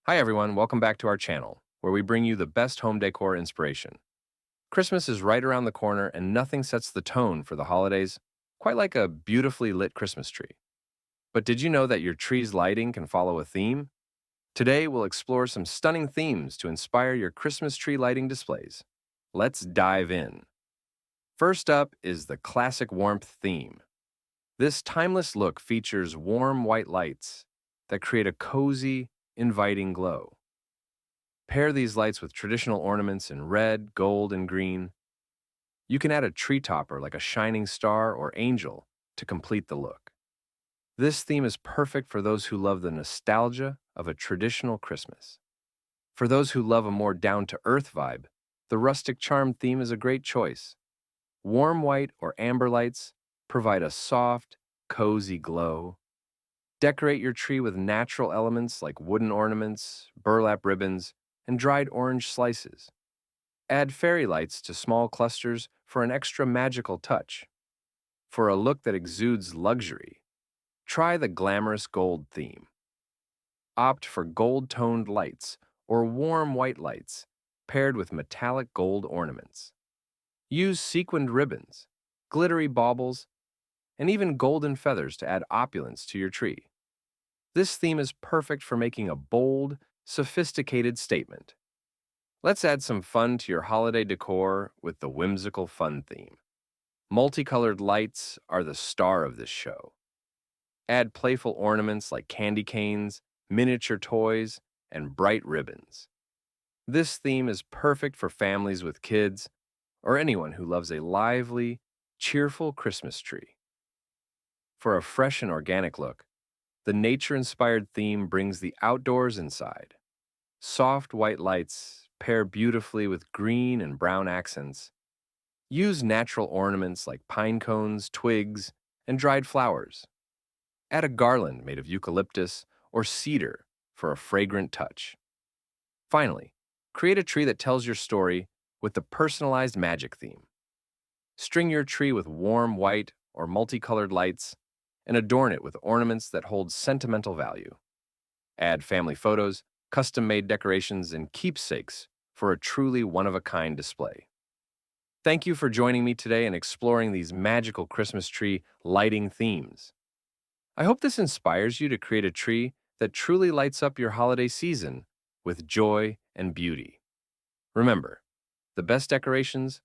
Hi everyone, welcome back to our channel, where we bring you the best home decor inspiration. Christmas is right around the corner and nothing sets the tone for the holidays quite like a beautifully lit Christmas tree. But did you know that your tree's lighting can follow a theme? Today we'll explore some stunning themes to inspire your Christmas tree lighting displays. Let's dive in. First up is the classic warmth theme. This timeless look features warm white lights that create a cozy, inviting glow. Pair these lights with traditional ornaments in red, gold, and green. You can add a tree topper like a shining star or angel to complete the look. This theme is perfect for those who love the nostalgia of a traditional Christmas. For those who love a more down-to-earth vibe, the rustic charm theme is a great choice. Warm white or amber lights provide a soft, cozy glow. Decorate your tree with natural elements like wooden ornaments, burlap ribbons, and dried orange slices. Add fairy lights to small clusters for an extra magical touch. For a look that exudes luxury, try the glamorous gold theme. Opt for gold-toned lights or warm white lights paired with metallic gold ornaments. Use sequined ribbons, glittery baubles, and even golden feathers to add opulence to your tree. This theme is perfect for making a bold, sophisticated statement. Let's add some fun to your holiday decor with the whimsical fun theme. Multicolored lights are the star of this show. Add playful ornaments like candy canes, miniature toys, and bright ribbons. This theme is perfect for families with kids or anyone who loves a lively, cheerful Christmas tree. For a fresh and organic look, the nature-inspired theme brings the outdoors inside. Soft white lights pair beautifully with green and brown accents. Use natural ornaments like pine cones, twigs, and dried flowers. Add a garland made of eucalyptus or cedar for a fragrant touch. Finally, create a tree that tells your story with the personalized magic theme. String your tree with warm white or multicolored lights and adorn it with ornaments that hold sentimental value. Add family photos, custom-made decorations, and keepsakes for a truly one-of-a-kind display. Thank you for joining me today and exploring these magical Christmas tree lighting themes. I hope this inspires you to create a tree that truly lights up your holiday season with joy and beauty. Remember, the best decorations